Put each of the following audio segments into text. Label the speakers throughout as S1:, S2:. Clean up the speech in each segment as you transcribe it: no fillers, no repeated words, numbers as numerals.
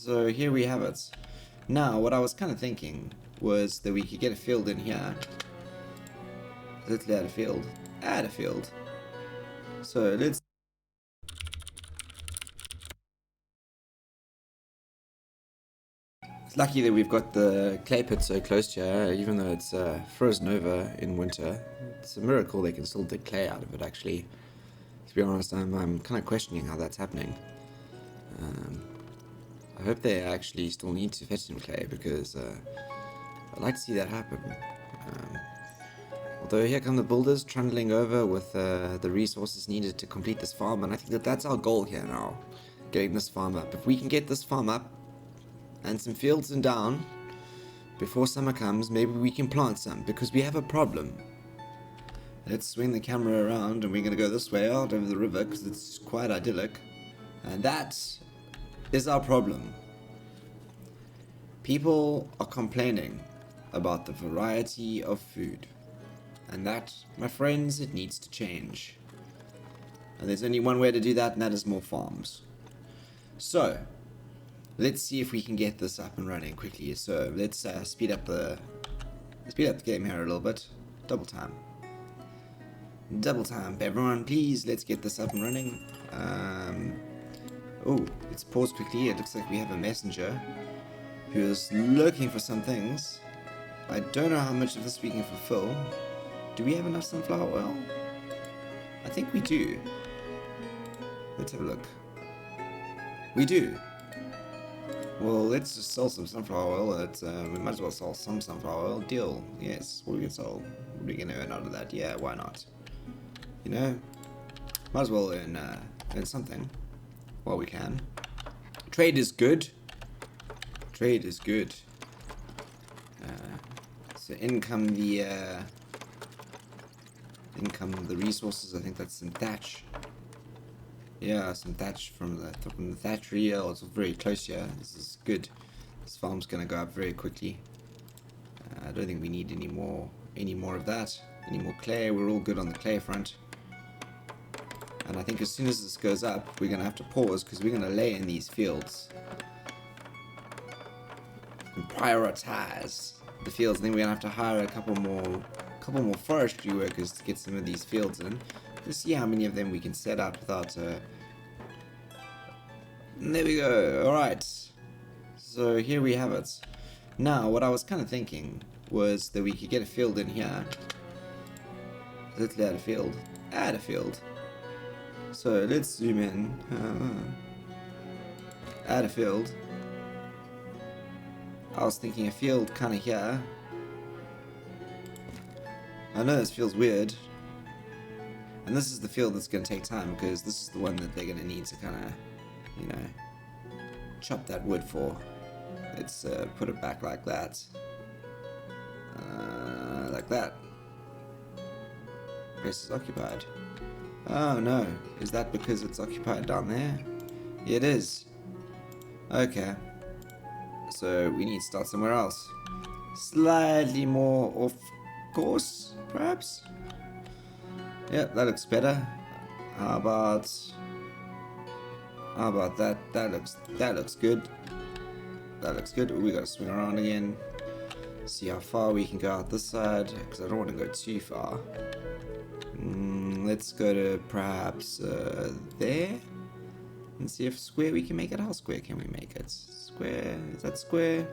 S1: So here we have it. Now, what I was kind of thinking was that we could get a field in here. Let's add a field. Add a field. So let's... It's lucky that we've got the clay pit so close to here, even though it's frozen over in winter. It's a miracle they can still dig clay out of it, actually. To be honest, I'm kind of questioning how that's happening. I hope they actually still need to fetch some clay, because I'd like to see that happen. Although here come the builders trundling over with the resources needed to complete this farm, and I think that that's our goal here now, getting this farm up. If we can get this farm up and some fields and down before summer comes, maybe we can plant some, because we have a problem. Let's swing the camera around, and we're going to go this way out over the river because it's quite idyllic, and that is our problem. People are complaining about the variety of food, and that, my friends, it needs to change. And there's only one way to do that, and that is more farms. So let's see if we can get this up and running quickly. So let's speed up the game here a little bit. Double time, everyone, please. Let's get this up and running. Oh, let's pause quickly. It looks like we have a messenger who is looking for some things. I don't know how much of this we can fulfill. Do we have enough sunflower oil? I think we do. Let's have a look. We do. Well, let's just sell some sunflower oil. We might as well sell some sunflower oil. Deal. Yes. What are we gonna sell? What are we gonna earn out of that? Yeah, why not? You know, might as well earn something while we can. Trade is good. Trade is good. So income the resources. I think that's some thatch. Yeah, some thatch from the thatchery. Oh, it's very close here. This is good. This farm's gonna go up very quickly. I don't think we need any more of that. Any more clay. We're all good on the clay front. And I think as soon as this goes up, we're gonna have to pause, because we're gonna lay in these fields and prioritize the fields. And then we're gonna have to hire a couple more forestry workers to get some of these fields in. Let's see how many of them we can set up without. There we go. All right. So here we have it. Now, what I was kind of thinking was that we could get a field in here. Let's add a field. Add a field. So let's zoom in. Add a field. I was thinking a field kind of here. I know this feels weird. And this is the field that's going to take time, because this is the one that they're going to need to kind of, you know, chop that wood for. Let's put it back like that. Like that. Place is occupied. Oh no, is that because it's occupied down there? Yeah, it is. Okay. So we need to start somewhere else. Slightly more off course, perhaps? Yep, that looks better. How about that? That looks good. That looks good. Ooh, we gotta swing around again. See how far we can go out this side, because I don't want to go too far. Let's go to perhaps there, and see if square we can make it. How square can we make it? Square, is that square?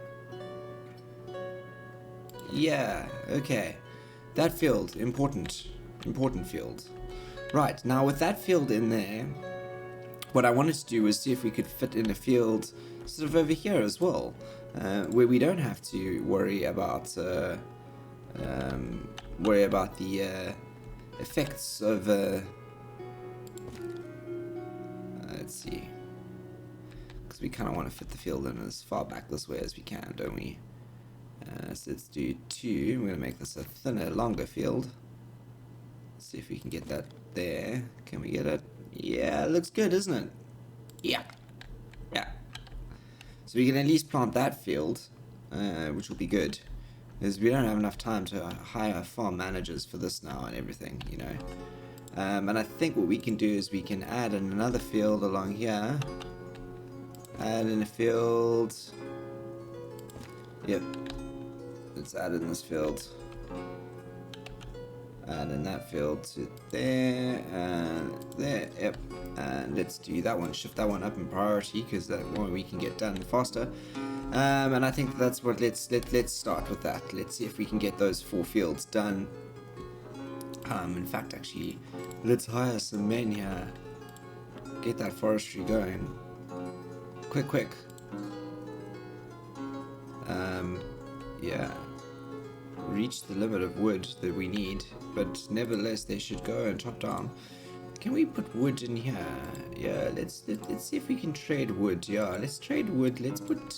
S1: Yeah, okay. That field, important field. Right, now with that field in there, what I wanted to do was see if we could fit in a field sort of over here as well, where we don't have to worry about the effects of let's see, because we kind of want to fit the field in as far back this way as we can, don't we? So let's do 2. We're going to make this a thinner, longer field. Let's see if we can get that there. Can we get it? Yeah, it looks good, isn't it? Yeah. So we can at least plant that field, which will be good, because we don't have enough time to hire farm managers for this now and everything, you know. And I think what we can do is we can add in another field along here, Add in a field. Yep. Let's add in this field. And in that field to there and there. Yep. And let's do that one. Shift that one up in priority because that one we can get done faster. And I think that's what. Let's start with that. Let's see if we can get those 4 fields done. In fact, actually, let's hire some men here. Get that forestry going. Quick. Yeah. Reach the limit of wood that we need, but nevertheless they should go and chop down. Can we put wood in here? Yeah, let's see if we can trade wood. Yeah, let's trade wood. Let's put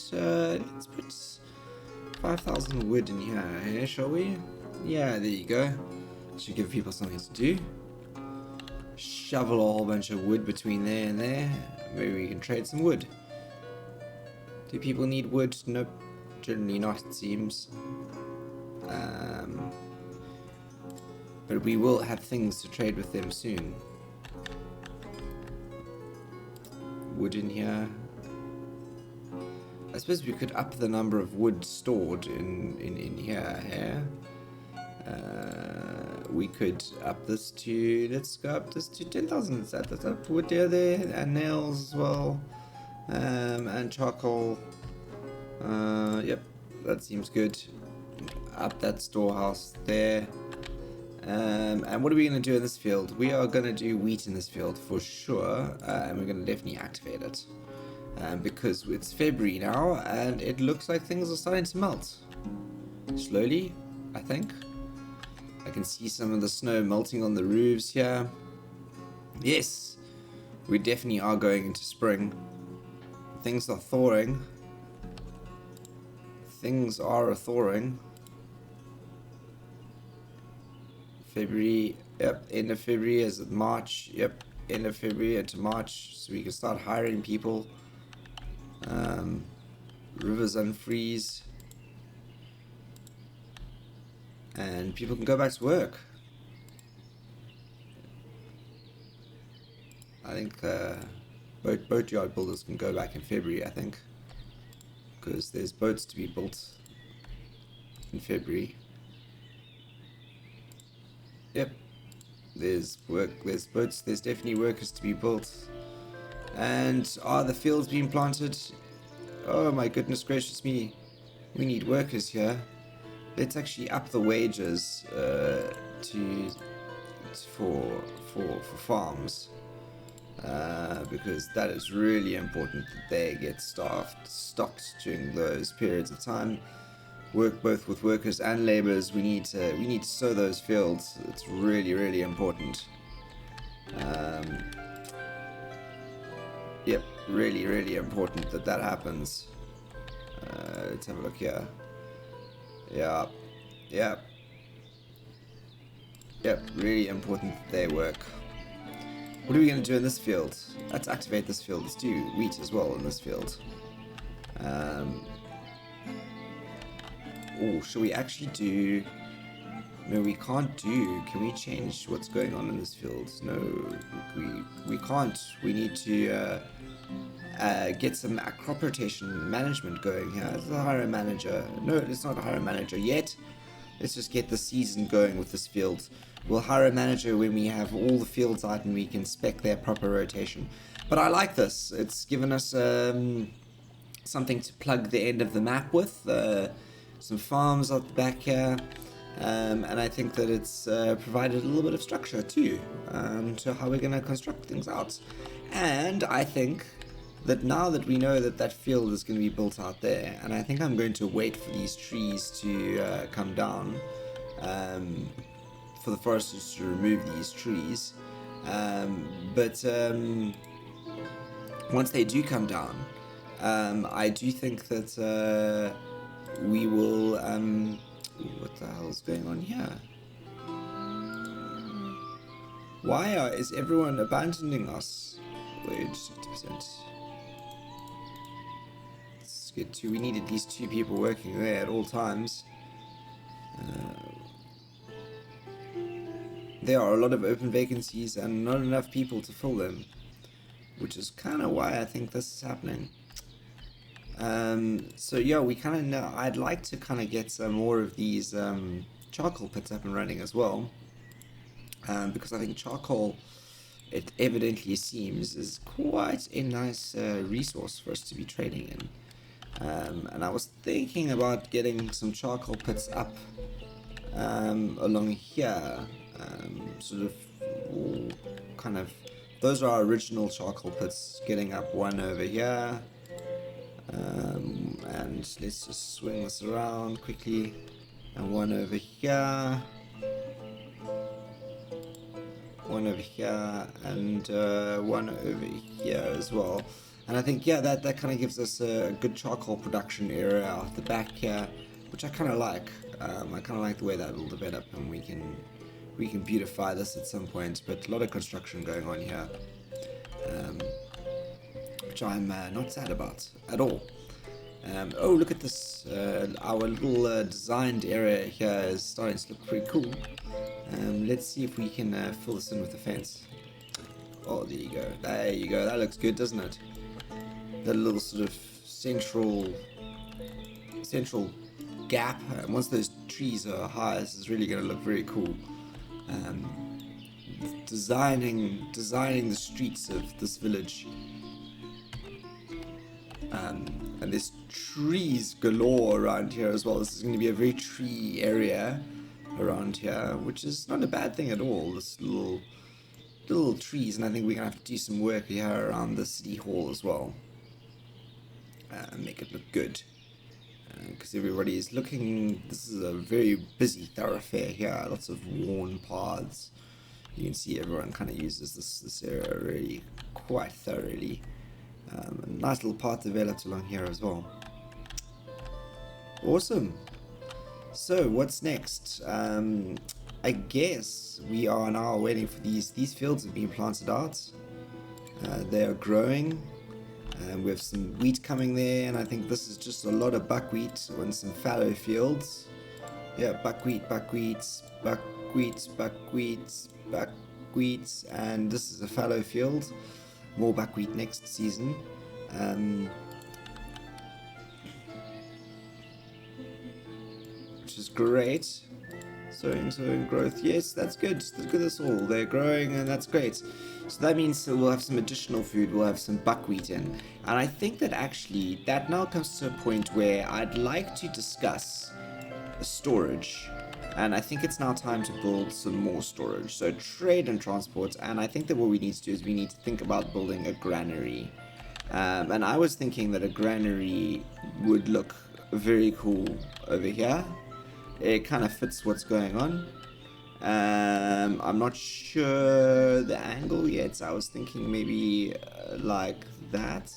S1: 5,000 wood in here, shall we? Yeah, there you go. Should give people something to do. Shovel a whole bunch of wood between there and there. Maybe we can trade some wood. Do people need wood? Nope, generally not, it seems. But we will have things to trade with them soon. Wood in here. I suppose we could up the number of wood stored in here. We could up this to, let's go up this to 10,000. Let's add that up. Wood there, and nails as well. And charcoal. Yep, that seems good. Up that storehouse there. And what are we going to do in this field? We are going to do wheat in this field for sure, and we're going to definitely activate it. Because it's February now, and it looks like things are starting to melt. Slowly, I think. I can see some of the snow melting on the roofs here. Yes, we definitely are going into spring. Things are thawing. Things are thawing. February, yep, end of February is March, yep, end of February into March, so we can start hiring people. Rivers unfreeze, and people can go back to work. I think boatyard builders can go back in February, I think, because there's boats to be built in February. Yep, there's work, there's boats, there's definitely workers to be built. And are the fields being planted? Oh my goodness gracious me, we need workers here. Let's actually up the wages for farms, because that is really important that they get stocked during those periods of time. Work both with workers and laborers. We need to sow those fields. It's really important. Yep, really important that happens. Let's have a look here. Yep, really important that they work. What are we going to do in this field? Let's activate this field. Let's do wheat as well in this field. Oh, should we actually do... No, we can't do... Can we change what's going on in this field? No, we can't. We need to get some crop rotation management going here. It's a hire manager. No, it's not a hire manager yet. Let's just get the season going with this field. We'll hire a manager when we have all the fields out and we can spec their proper rotation. But I like this. It's given us something to plug the end of the map with. Some farms out the back here, and I think that it's provided a little bit of structure too to how we're going to construct things out. And I think that now that we know that that field is going to be built out there, and I think I'm going to wait for these trees to come down, for the foresters to remove these trees, but once they do come down, I do think that we will, what the hell is going on here? Why is everyone abandoning us? Wait, 60%. Let's get to, we need at least 2 people working there at all times. There are a lot of open vacancies and not enough people to fill them, which is kind of why I think this is happening. So yeah, we kind of know. I'd like to kind of get some more of these charcoal pits up and running as well, because I think charcoal, it evidently seems, is quite a nice resource for us to be trading in. And I was thinking about getting some charcoal pits up along here, sort of kind of. Those are our original charcoal pits. Getting up one over here. And let's just swing this around quickly, and one over here, and one over here as well. And I think, yeah, that kind of gives us a good charcoal production area out the back here, which I kind of like. I kind of like the way that will develop, and we can beautify this at some point. But a lot of construction going on here, which I'm not sad about at all. Oh, look at this. Our little designed area here is starting to look pretty cool. Let's see if we can fill this in with a fence. Oh, there you go. There you go. That looks good, doesn't it? That little sort of central gap. Once those trees are high, this is really going to look very cool. Designing the streets of this village. And there's trees galore around here as well. This is going to be a very tree area around here, which is not a bad thing at all. This little trees, and I think we're going to have to do some work here around the city hall as well. Make it look good. Because everybody is looking. This is a very busy thoroughfare here. Lots of worn paths. You can see everyone kind of uses this area really quite thoroughly. A nice little path developed along here as well. Awesome. So what's next? I guess we are now waiting for these fields have been planted out. They are growing. We have some wheat coming there, and I think this is just a lot of buckwheat on some fallow fields. Yeah, buckwheat, and this is a fallow field. More buckwheat next season. Which is great. Sowing growth. Yes, that's good. Look at this all. They're growing, and that's great. So that means we'll have some additional food. We'll have some buckwheat in. And I think that actually, that now comes to a point where I'd like to discuss storage. And I think it's now time to build some more storage. So trade and transport. And I think that what we need to do is we need to think about building a granary. And I was thinking that a granary would look very cool over here. It kind of fits what's going on. I'm not sure the angle yet. I was thinking maybe like that.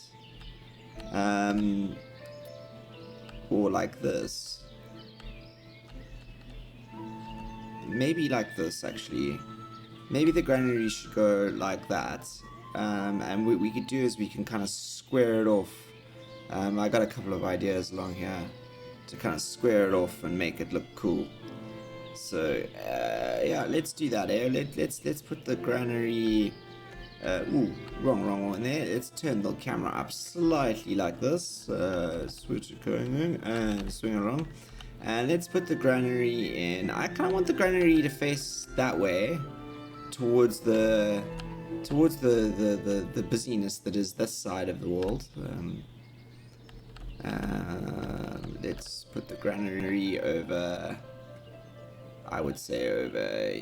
S1: Or like this. Maybe like this, actually. Maybe the granary should go like that. And what we could do is we can kind of square it off. I got a couple of ideas along here to kind of square it off and make it look cool. So yeah, let's do that. Let's put the granary. Wrong one there. Let's turn the camera up slightly like this. Switch it going in and swing it around. And let's put the granary in. I kind of want the granary to face that way, towards the busyness that is this side of the world. Let's put the granary over. I would say over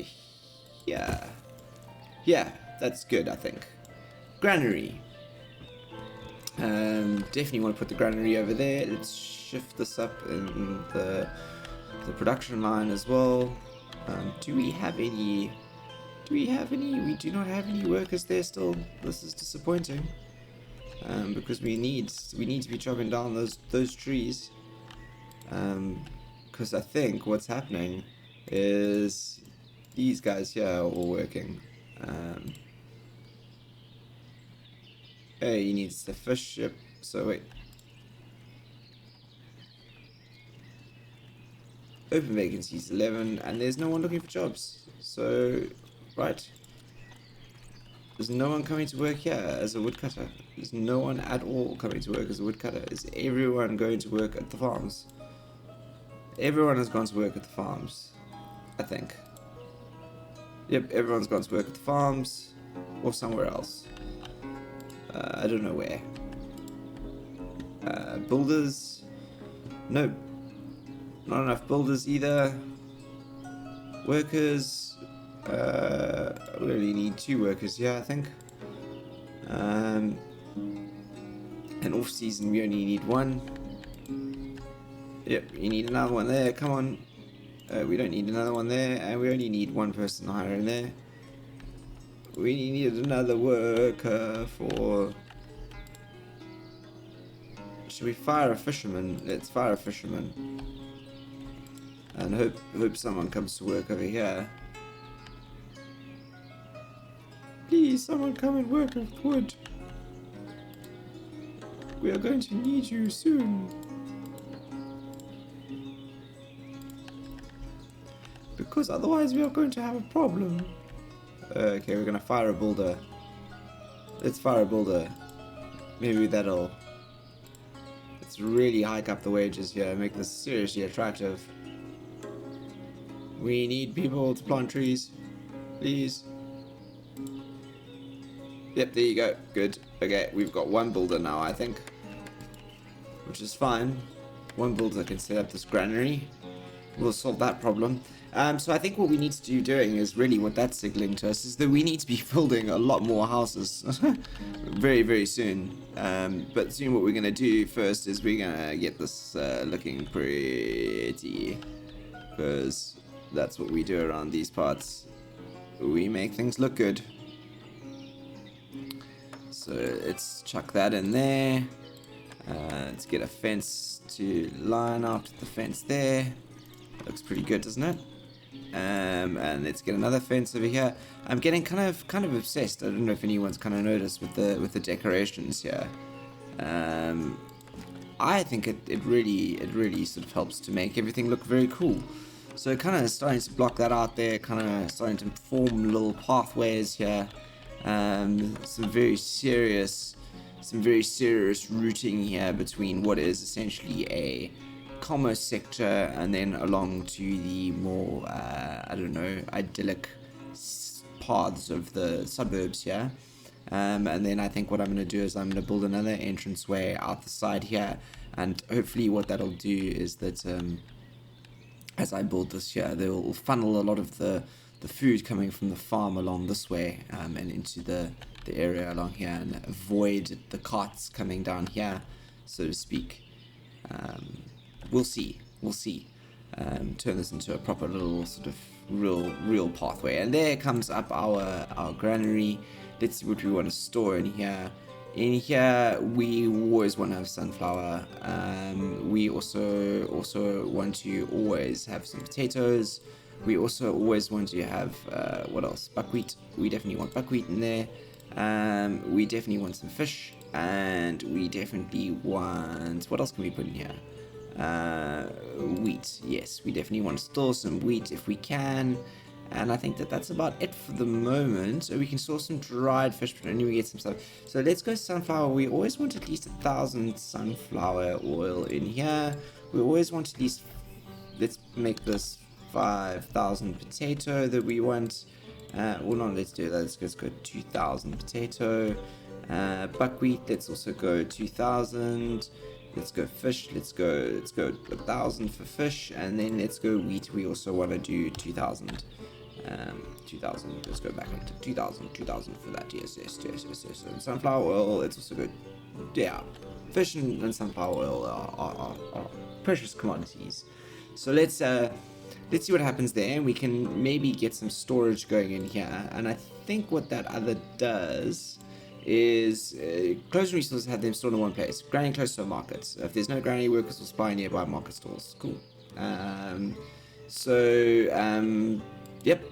S1: here. Yeah, that's good. I think granary. Definitely want to put the granary over there. Let's shift this up in the production line as well. Do we have any? We do not have any workers there still. This is disappointing. Because we need to be chopping down those trees. Because I think what's happening is these guys here are all working. Hey, he needs the fish ship. So wait. Open vacancies 11, and there's no one looking for jobs. So, right. There's no one coming to work here as a woodcutter. There's no one at all coming to work as a woodcutter. Is everyone going to work at the farms? Everyone has gone to work at the farms, I think. Yep, everyone's gone to work at the farms or somewhere else. I don't know where. Builders? No. Not enough builders either. Workers? We only need 2 workers here, I think. And off season we only need 1. Yep, you need another one there, come on. We don't need another one there, and we only need 1 person hiring there. We need another worker for... Should we fire a fisherman? Let's fire a fisherman. And hope someone comes to work over here. Please, someone come and work with wood. We are going to need you soon. Because otherwise we are going to have a problem. Okay, we're going to fire a builder. Let's fire a builder. Maybe that'll... Let's really hike up the wages here and make this seriously attractive. We need people to plant trees. Please. Yep, there you go. Good. Okay, we've got 1 builder now, I think. Which is fine. 1 builder can set up this granary. We'll solve that problem. So I think what we need to be doing is really what that's signaling to us is that we need to be building a lot more houses very, very soon. But soon what we're going to do first is we're going to get this looking pretty. Because that's what we do around these parts. We make things look good. So let's chuck that in there. Let's get a fence to line up the fence there. Looks pretty good, doesn't it? And let's get another fence over here. I'm getting kind of obsessed. I don't know if anyone's kind of noticed with the decorations here. I think it really sort of helps to make everything look very cool. So kind of starting to block that out there. Kind of starting to form little pathways here. Some very serious routing here between what is essentially a commerce sector and then along to the more I don't know, idyllic paths of the suburbs here. And then I think what I'm going to do is I'm going to build another entranceway out the side here, and hopefully what that'll do is that as I build this here, they will funnel a lot of the food coming from the farm along this way and into the area along here, and avoid the carts coming down here, so to speak. We'll see. Turn this into a proper little sort of real pathway. And there comes up our granary. Let's see what we want to store in here. In here, we always want to have sunflower. We also want to always have some potatoes. We also always want to have, what else? Buckwheat. We definitely want buckwheat in there. We definitely want some fish. And we definitely want... What else can we put in here? Wheat. Yes, we definitely want to store some wheat if we can. And I think that's about it for the moment. So we can store some dried fish, but only we get some stuff. So let's go sunflower. We always want at least 1,000 sunflower oil in here. We always want at least... Let's make this 5,000 potato that we want. Well, no, let's do that. Let's go 2,000 potato. Buckwheat, let's also go 2,000. Let's go fish. Let's go 1,000 for fish, and then let's go wheat. We also want to do 2,000. 2,000. Let's go back into 2,000 for that. Yes. And sunflower oil. Let's also go. Yeah, fish and sunflower oil are precious commodities. So let's see what happens there. We can maybe get some storage going in here, and I think what that other does is closing resources, have them stored in one place. Granny close to a market. If there's no granny, workers will spy nearby market stalls. Cool. Yep.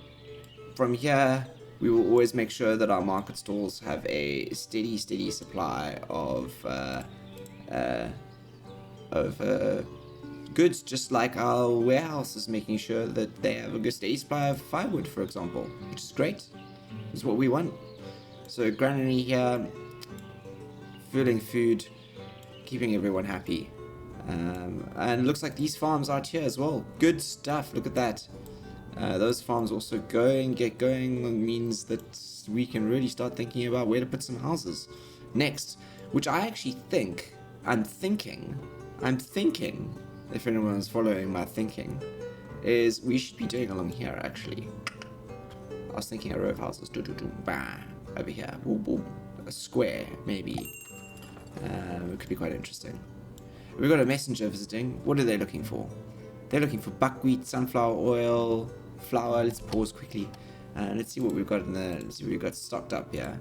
S1: From here, we will always make sure that our market stalls have a steady supply of goods, just like our warehouse is making sure that they have a good steady supply of firewood, for example, which is great. It's what we want. So granary here, filling food, keeping everyone happy. And it looks like these farms out here as well. Good stuff, look at that. Those farms also get going means that we can really start thinking about where to put some houses next, which I actually think, I'm thinking, if anyone's following my thinking, is we should be doing along here actually. I was thinking a row of houses, over here, a square maybe. It could be quite interesting. We've got a messenger visiting. What are they looking for? They're looking for buckwheat, sunflower oil, flour. Let's pause quickly. Let's see what we've got in there. Let's see what we've got stocked up here.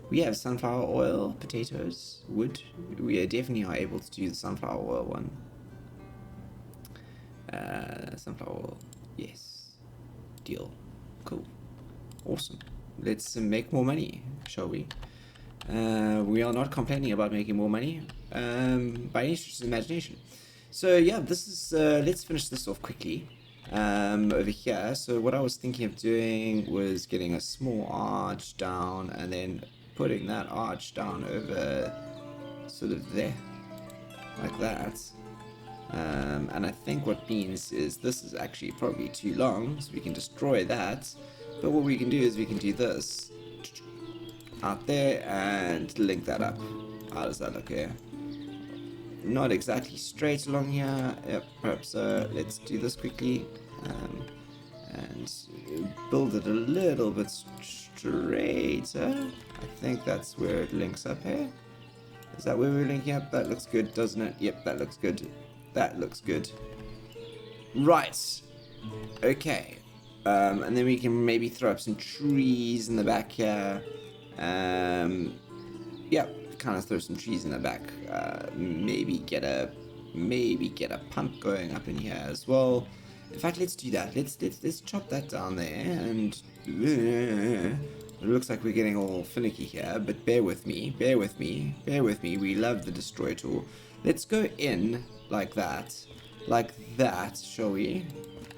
S1: We have sunflower oil, potatoes, wood. We definitely are able to do the sunflower oil one. Sunflower oil. Yes. Deal. Cool. Awesome. Let's make more money, shall we? We are not complaining about making more money by any stretch of the imagination. So yeah, this is let's finish this off quickly over here. So what I was thinking of doing was getting a small arch down and then putting that arch down over sort of there, like that. And I think what means is this is actually probably too long, so we can destroy that. But what we can do is we can do this out there and link that up. How does that look here? Not exactly straight along here. Yep, perhaps let's do this quickly and build it a little bit straighter. I think that's where it links up here. Is that where we're linking up? That looks good, doesn't it? Yep, that looks good. That looks good. Right. Okay. And then we can maybe throw up some trees in the back here. Yeah, kind of throw some trees in the back. Maybe get a pump going up in here as well. In fact, let's do that. Let's chop that down there. And it looks like we're getting all finicky here, but bear with me. We love the destroy tool. Let's go in like that, shall we?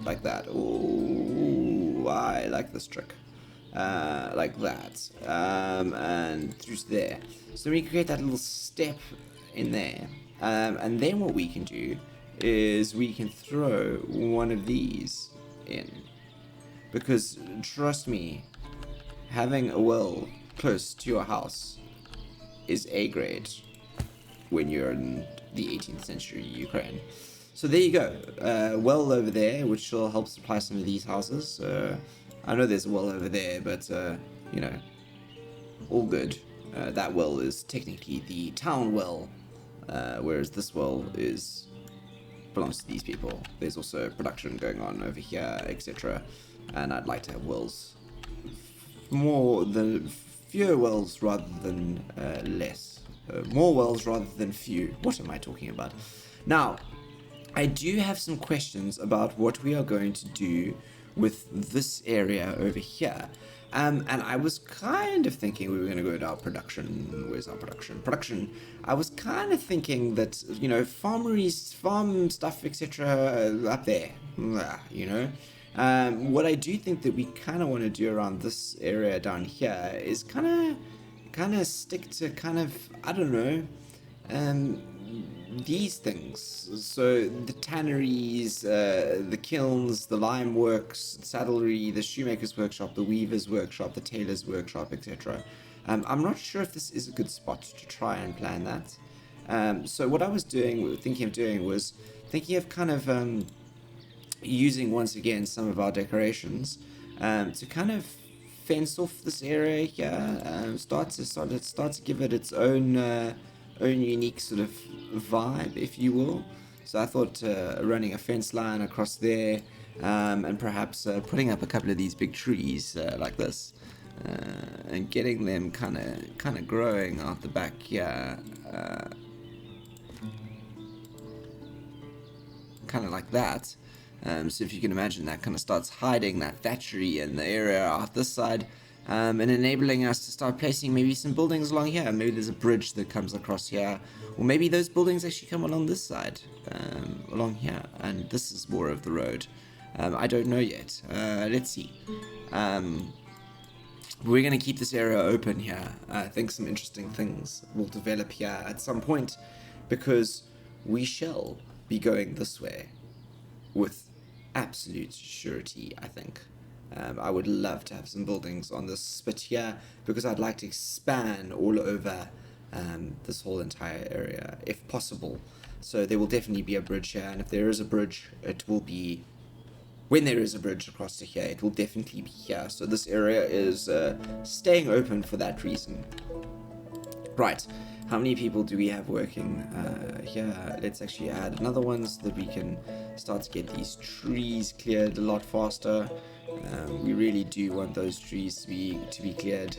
S1: Like that. Ooh, I like this trick. Like that, and through to there. So we create that little step in there, and then what we can do is we can throw one of these in, because trust me, having a well close to your house is A grade when you're in the 18th century Ukraine. So there you go, well over there, which will help supply some of these houses. I know there's a well over there, but, you know, all good. That well is technically the town well, whereas this well belongs to these people. There's also production going on over here, etc. And I'd like to have wells. Fewer wells rather than less. More wells rather than few. What am I talking about? Now, I do have some questions about what we are going to do with this area over here. And I was kind of thinking we were going to go to our production. Where's our production? I was kind of thinking that, you know, farm stuff, etc. up there, you know. What I do think that we kind of want to do around this area down here is kind of stick to I don't know, these things. So the tanneries, the kilns, the lime works, saddlery, the shoemaker's workshop, the weaver's workshop, the tailor's workshop, etc. I'm not sure if this is a good spot to try and plan that. So what I was thinking of kind of using once again some of our decorations to kind of fence off this area here, start to give it its own unique sort of vibe, if you will. So I thought running a fence line across there, and perhaps putting up a couple of these big trees like this, and getting them kind of growing out the back here, kind of like that. So if you can imagine, that kind of starts hiding that thatchery in the area out this side, and enabling us to start placing maybe some buildings along here. Maybe there's a bridge that comes across here, or maybe those buildings actually come along this side, along here, and this is more of the road. I don't know yet. Let's see. We're going to keep this area open here. I think some interesting things will develop here at some point, because we shall be going this way with absolute surety, I think. I would love to have some buildings on this spit here, because I'd like to expand all over this whole entire area, if possible. So there will definitely be a bridge here, and if there is a bridge, it will be... When there is a bridge across to here, it will definitely be here. So this area is staying open for that reason. Right, how many people do we have working here? Let's actually add another one so that we can start to get these trees cleared a lot faster. We really do want those trees to be cleared.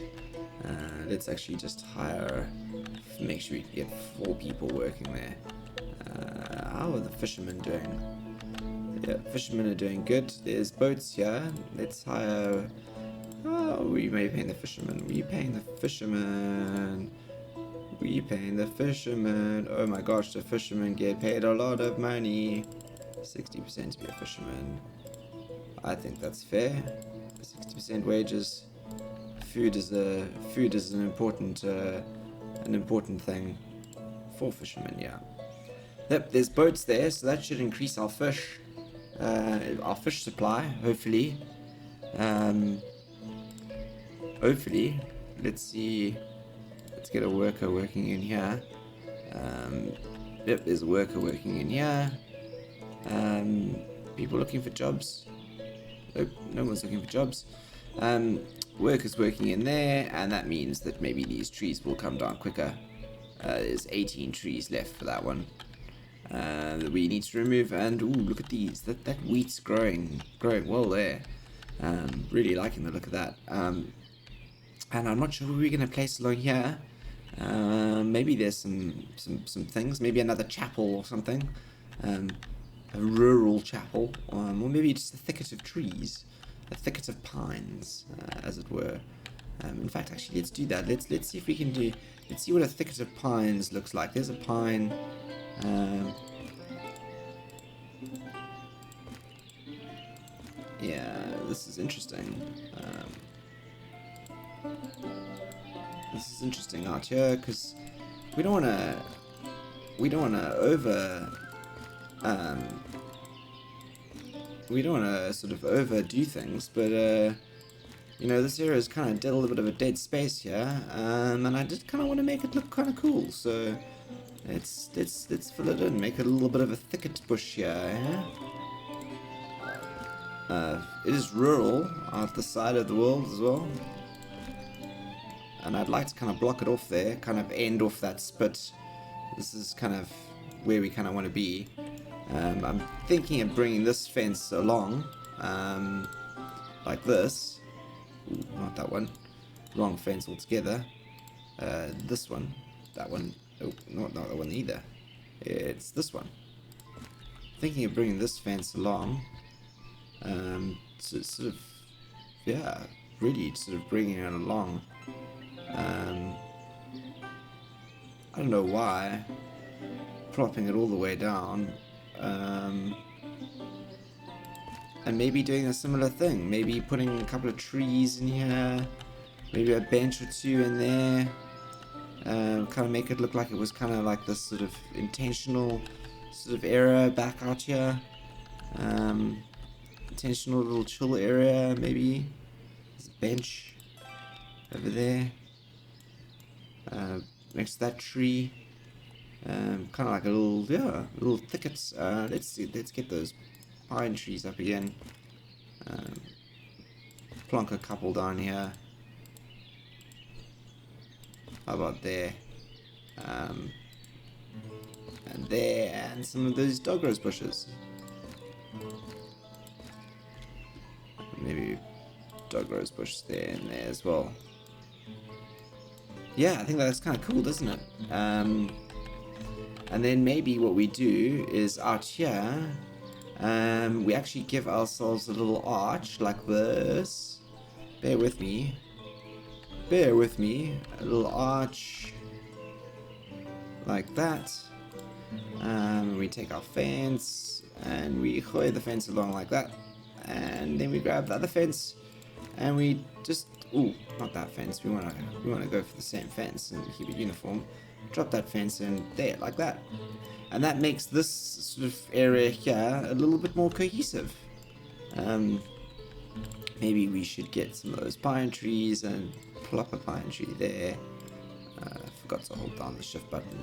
S1: Let's actually just make sure we can get 4 people working there. How are the fishermen doing? Yeah, fishermen are doing good. There's boats here. Let's hire... Oh, we may pay the fishermen. We paying the fishermen. We paying the fishermen. Oh my gosh, the fishermen get paid a lot of money. 60% to be a fisherman. I think that's fair. 60% wages. Food is an important thing for fishermen. Yeah. Yep. There's boats there, so that should increase our fish supply. Hopefully. Hopefully. Let's see. Let's get a worker working in here. Yep, there's a worker working in here. People looking for jobs. Nope, no one's looking for jobs. Workers working in there, and that means that maybe these trees will come down quicker. There's 18 trees left for that one that we need to remove. And ooh, look at these. That wheat's growing well there. Really liking the look of that. And I'm not sure who we're going to place along here. Maybe there's some things. Maybe another chapel or something. A rural chapel, or maybe just a thicket of trees, a thicket of pines, as it were. In fact, actually, let's do that. Let's see if we can do. Let's see what a thicket of pines looks like. There's a pine. Yeah, this is interesting. This is interesting out here, because we don't want to sort of overdo things, but you know, this area is kind of a little bit of a dead space here, and I did kind of want to make it look kind of cool, so let's fill it in, make it a little bit of a thicket bush here. It is rural out the side of the world as well, and I'd like to kind of block it off there, kind of end off that spit. This is kind of where we kind of want to be. I'm thinking of bringing this fence along, like this. Ooh, not that one. Wrong fence altogether. This one. That one. Oh, not that one either. It's this one. Thinking of bringing this fence along. Sort of, yeah, really sort of bringing it along. I don't know why. Plopping it all the way down. And maybe doing a similar thing. Maybe putting a couple of trees in here. Maybe a bench or 2 in there. Kind of make it look like it was kind of like this sort of intentional sort of area back out here. Intentional little chill area, maybe. There's a bench over there. Next to that tree. Kind of like a little thickets. Let's get those pine trees up again. Plonk a couple down here. How about there? And there, and some of those dog rose bushes. Maybe dog rose bush there and there as well. Yeah, I think that's kind of cool, doesn't it? And then maybe what we do is out here, we actually give ourselves a little arch like this. Bear with me. Bear with me. A little arch like that. We take our fence and we hoy the fence along like that. And then we grab the other fence and we just ooh, not that fence. We wanna go for the same fence and keep it uniform. Drop that fence in there, like that. And that makes this sort of area here a little bit more cohesive. Maybe we should get some of those pine trees and plop a pine tree there. Forgot to hold down the shift button.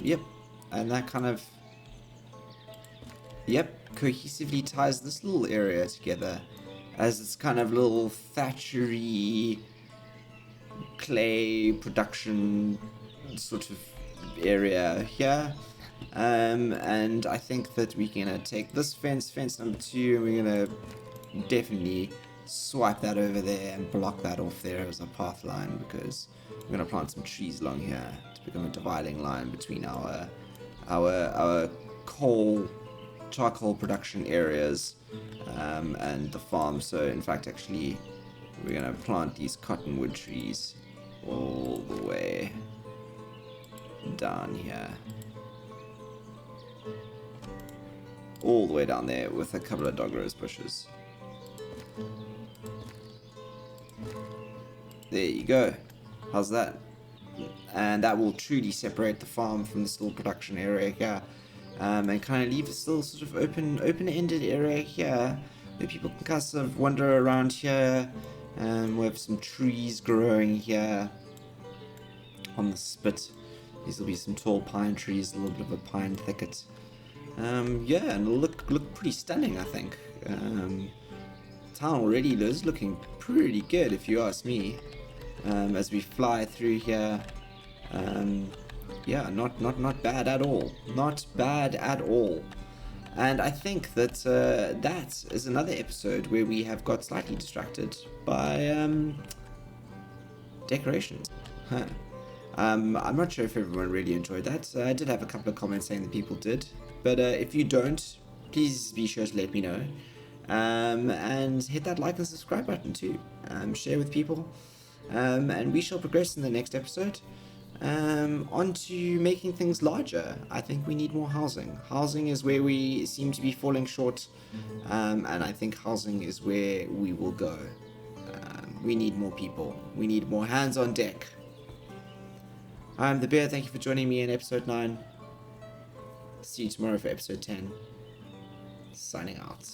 S1: Yep, and that kind of, yep, cohesively ties this little area together as this kind of little thatchery clay production sort of area here. And I think that we're gonna take this fence number 2, and we're gonna definitely swipe that over there and block that off there as a path line, because we're gonna plant some trees along here to become a dividing line between our charcoal production areas and the farm. So in fact, actually, we're gonna plant these cottonwood trees all the way down here, all the way down there, with a couple of dog rose bushes. There you go. How's that? And that will truly separate the farm from this little production area here, and kind of leave a still sort of open-ended area here where people can kind of wander around here. We have some trees growing here on the spit. These will be some tall pine trees, a little bit of a pine thicket. Yeah, and it'll look pretty stunning, I think. Town already is looking pretty good, if you ask me. As we fly through here, yeah, not bad at all. Not bad at all. And I think that that is another episode where we have got slightly distracted by decorations. I'm not sure if everyone really enjoyed that. I did have a couple of comments saying that people did. But if you don't, please be sure to let me know. And hit that like and subscribe button too. Share with people. And we shall progress in the next episode onto making things larger. I think we need more housing. Housing is where we seem to be falling short. And I think housing is where we will go. We need more people. We need more hands on deck. I'm the Bear. Thank you for joining me in episode 9. See you tomorrow for episode 10. Signing out.